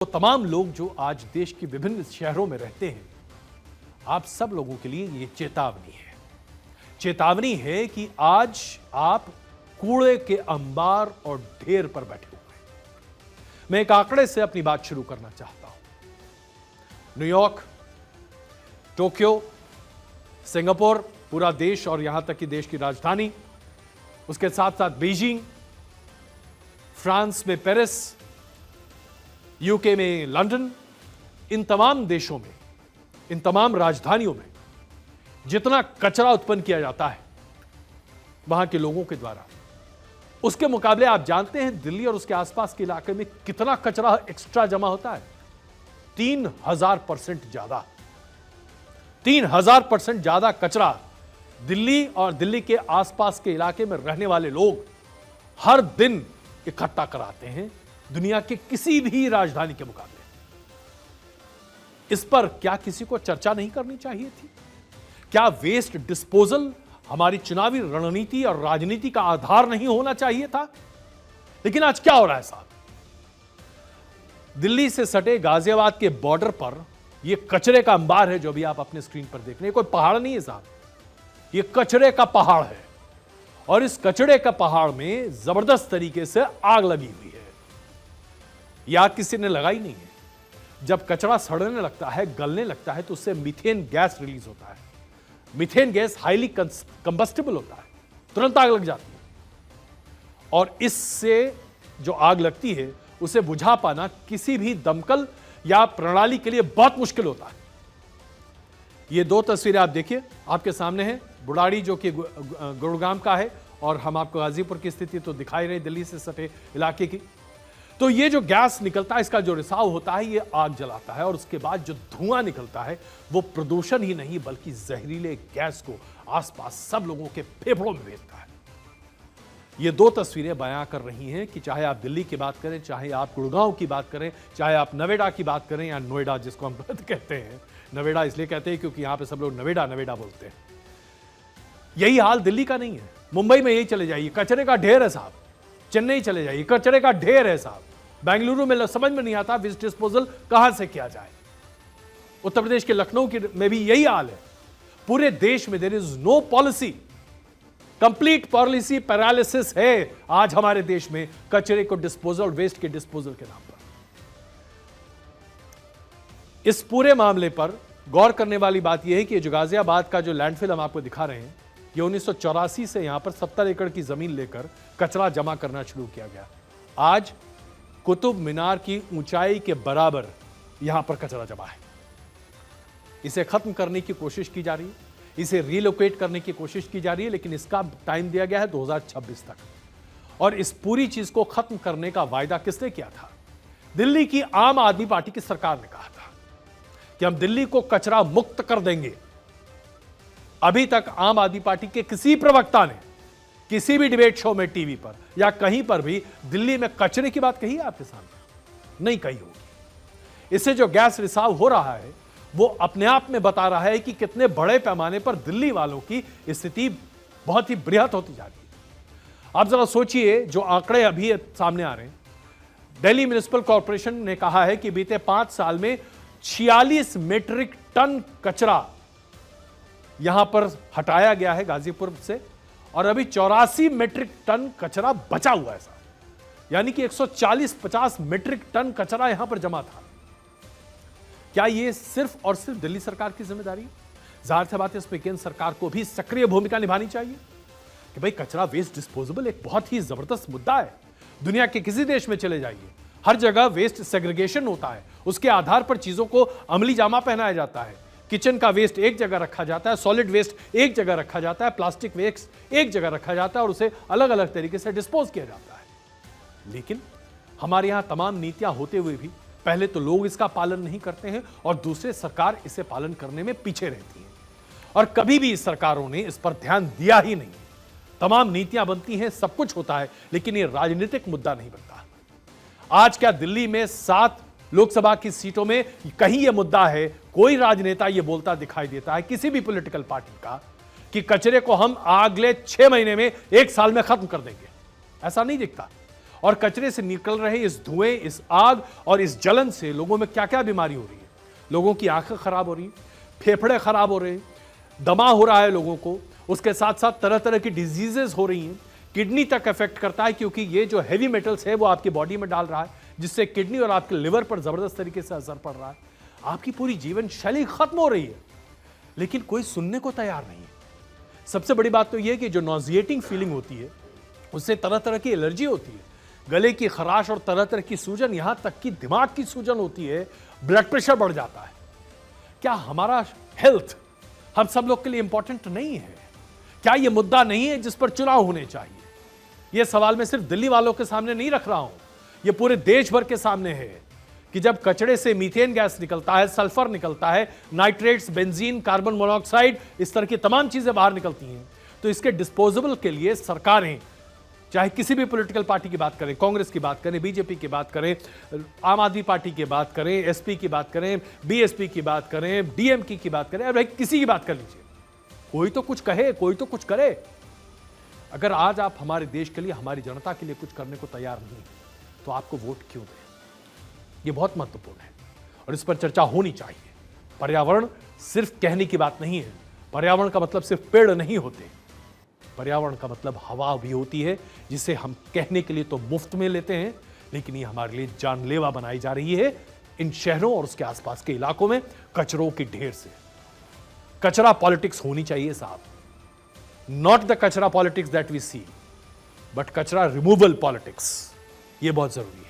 तो तमाम लोग जो आज देश के विभिन्न शहरों में रहते हैं, आप सब लोगों के लिए ये चेतावनी है। चेतावनी है कि आज आप कूड़े के अंबार और ढेर पर बैठे हुए हैं। मैं एक आंकड़े से अपनी बात शुरू करना चाहता हूं। न्यूयॉर्क, टोक्यो, सिंगापुर, पूरा देश और यहां तक कि देश की राजधानी, उसके साथ साथ बीजिंग, फ्रांस में पेरिस, यूके में लंदन, इन तमाम देशों में, इन तमाम राजधानियों में जितना कचरा उत्पन्न किया जाता है वहां के लोगों के द्वारा, उसके मुकाबले आप जानते हैं दिल्ली और उसके आसपास के इलाके में कितना कचरा एक्स्ट्रा जमा होता है? 3000% ज्यादा। 3000% ज्यादा कचरा दिल्ली और दिल्ली के आसपास के इलाके में रहने वाले लोग हर दिन इकट्ठा कराते हैं, दुनिया के किसी भी राजधानी के मुकाबले। इस पर क्या किसी को चर्चा नहीं करनी चाहिए थी? क्या वेस्ट डिस्पोजल हमारी चुनावी रणनीति और राजनीति का आधार नहीं होना चाहिए था? लेकिन आज क्या हो रहा है साहब? दिल्ली से सटे गाजियाबाद के बॉर्डर पर यह कचरे का अंबार है जो भी आप अपने स्क्रीन पर देख रहे हैं। कोई पहाड़ नहीं है साहब, यह कचरे का पहाड़ है। और इस कचरे का पहाड़ में जबरदस्त तरीके से आग लगी हुई है। यह आग किसी ने लगाई नहीं है। जब कचरा सड़ने लगता है, गलने लगता है, तो उससे मीथेन गैस रिलीज होता है। मीथेन गैस हाईली कंबस्टिबल होता है, तुरंत आग लग जाती है। और इससे जो आग लगती है उसे बुझा पाना किसी भी दमकल या प्रणाली के लिए बहुत मुश्किल होता है। ये दो तस्वीरें आप देखिए, आपके सामने है। बुढ़ाड़ी जो कि गुरुग्राम का है, और हम आपको गाजीपुर की स्थिति तो दिखाई रही दिल्ली से सटे इलाके की। तो ये जो गैस निकलता है, इसका जो रिसाव होता है, ये आग जलाता है, और उसके बाद जो धुआं निकलता है वो प्रदूषण ही नहीं बल्कि जहरीले गैस को आसपास सब लोगों के फेफड़ों में भेजता है। ये दो तस्वीरें बयां कर रही हैं कि चाहे आप दिल्ली की बात करें, चाहे आप गुड़गांव की बात करें, चाहे आप नोएडा की बात करें या नोएडा जिसको हम कहते हैं। नोएडा इसलिए कहते हैं क्योंकि यहां पे सब लोग नोएडा नोएडा बोलते हैं। यही हाल दिल्ली का नहीं है। मुंबई में यही चले जाइए, कचरे का ढेर है साहब। चेन्नई चले जाइए, कचरे का ढेर है साहब। बेंगलुरु में समझ में नहीं आता वेस्ट डिस्पोजल कहां से किया जाए। उत्तर प्रदेश के लखनऊ में भी यही हाल है। पूरे देश में there is no policy, complete policy paralysis है आज हमारे देश में कचरे को डिस्पोजल, वेस्ट के डिस्पोजल के नाम पर। इस पूरे मामले पर गौर करने वाली बात यह है कि जो गाजियाबाद का जो लैंडफिल हम आपको दिखा रहे हैं, ये 1984 से यहां पर 70 एकड़ की जमीन लेकर कचरा जमा करना शुरू किया गया। आज कुतुब मीनार की ऊंचाई के बराबर यहां पर कचरा जमा है। इसे खत्म करने की कोशिश की जा रही है, इसे रिलोकेट करने की कोशिश की जा रही है, लेकिन इसका टाइम दिया गया है 2026 तक। और इस पूरी चीज को खत्म करने का वायदा किसने किया था? दिल्ली की आम आदमी पार्टी की सरकार ने कहा था कि हम दिल्ली को कचरा मुक्त कर देंगे। अभी तक आम आदमी पार्टी के किसी प्रवक्ता ने किसी भी डिबेट शो में, टीवी पर या कहीं पर भी दिल्ली में कचरे की बात कही है आपके सामने? नहीं कही होगी। इससे जो गैस रिसाव हो रहा है वो अपने आप में बता रहा है कि कितने बड़े पैमाने पर दिल्ली वालों की स्थिति बहुत ही बृहत होती जा रही है। आप जरा सोचिए, जो आंकड़े अभी सामने आ रहे हैं, दिल्ली म्युनिसिपल कॉर्पोरेशन ने कहा है कि बीते 5 साल में 46 मीट्रिक टन कचरा यहां पर हटाया गया है गाजीपुर से, और अभी 84 मीट्रिक टन कचरा बचा हुआ है साहब। यानी कि 140-50 मीट्रिक टन कचरा यहां पर जमा था। क्या यह सिर्फ और सिर्फ दिल्ली सरकार की जिम्मेदारी है? जाहिर सी बात है, इसमें केंद्र सरकार को भी सक्रिय भूमिका निभानी चाहिए कि भाई कचरा वेस्ट डिस्पोजेबल एक बहुत ही जबरदस्त मुद्दा है। दुनिया के किसी देश में चले जाइए, हर जगह वेस्ट सेग्रीगेशन होता है, उसके आधार पर चीजों को अमली जामा पहनाया जाता है। किचन का वेस्ट एक जगह रखा जाता है, सॉलिड वेस्ट एक जगह रखा जाता है, प्लास्टिक वेस्ट एक जगह रखा जाता है, और उसे अलग अलग तरीके से डिस्पोज किया जाता है। लेकिन हमारे यहां तमाम नीतियां होते हुए भी पहले तो लोग इसका पालन नहीं करते हैं, और दूसरे सरकार इसे पालन करने में पीछे रहती है। और कभी भी सरकारों ने इस पर ध्यान दिया ही नहीं। तमाम नीतियां बनती हैं, सब कुछ होता है, लेकिन यह राजनीतिक मुद्दा नहीं बनता। आज क्या दिल्ली में 7 लोकसभा की सीटों में कहीं यह मुद्दा है? कोई राजनेता यह बोलता दिखाई देता है किसी भी पॉलिटिकल पार्टी का कि कचरे को हम अगले 6 महीने में, 1 साल में खत्म कर देंगे? ऐसा नहीं दिखता। और कचरे से निकल रहे इस धुएं, इस आग और इस जलन से लोगों में क्या क्या बीमारी हो रही है। लोगों की आंखें खराब हो रही, फेफड़े खराब हो रहे, दमा हो रहा है लोगों को, उसके साथ साथ तरह तरह की डिजीजेस हो रही हैं, किडनी तक इफेक्ट करता है, क्योंकि ये जो हैवी मेटल्स है वो आपकी बॉडी में डाल रहा है, जिससे किडनी और आपके लिवर पर जबरदस्त तरीके से असर पड़ रहा है। आपकी पूरी जीवन शैली खत्म हो रही है, लेकिन कोई सुनने को तैयार नहीं है। सबसे बड़ी बात तो यह कि जो नॉजिएटिंग फीलिंग होती है उससे तरह तरह की एलर्जी होती है, गले की खराश और तरह तरह की सूजन, यहां तक कि दिमाग की सूजन होती है, ब्लड प्रेशर बढ़ जाता है। क्या हमारा हेल्थ हम सब लोग के लिए इंपॉर्टेंट नहीं है? क्या यह मुद्दा नहीं है जिस पर चुनाव होने चाहिए? यह सवाल मैं सिर्फ दिल्ली वालों के सामने नहीं रख रहा हूं, यह पूरे देश भर के सामने है कि जब कचड़े से मीथेन गैस निकलता है, सल्फर निकलता है, नाइट्रेट्स, बेंजीन, कार्बन मोनोऑक्साइड, इस तरह की तमाम चीजें बाहर निकलती हैं, तो इसके डिस्पोजेबल के लिए सरकारें, चाहे किसी भी पॉलिटिकल पार्टी की बात करें, कांग्रेस की बात करें, बीजेपी की बात करें, आम आदमी पार्टी की बात करें, एसपी की बात करें, बीएसपी की बात करें, डीएमके की बात करें, भाई किसी की बात कर लीजिए, कोई तो कुछ कहे, कोई तो कुछ करे। अगर आज आप हमारे देश के लिए, हमारी जनता के लिए कुछ करने को तैयार नहीं, तो आपको वोट क्यों दें? यह बहुत महत्वपूर्ण है और इस पर चर्चा होनी चाहिए। पर्यावरण सिर्फ कहने की बात नहीं है। पर्यावरण का मतलब सिर्फ पेड़ नहीं होते, पर्यावरण का मतलब हवा भी होती है, जिसे हम कहने के लिए तो मुफ्त में लेते हैं, लेकिन ये हमारे लिए जानलेवा बनाई जा रही है इन शहरों और उसके आसपास के इलाकों में कचरों के ढेर से। कचरा पॉलिटिक्स होनी चाहिए साहब, नॉट द कचरा politics that we see, but कचरा रिमूवल पॉलिटिक्स, ये बहुत जरूरी है।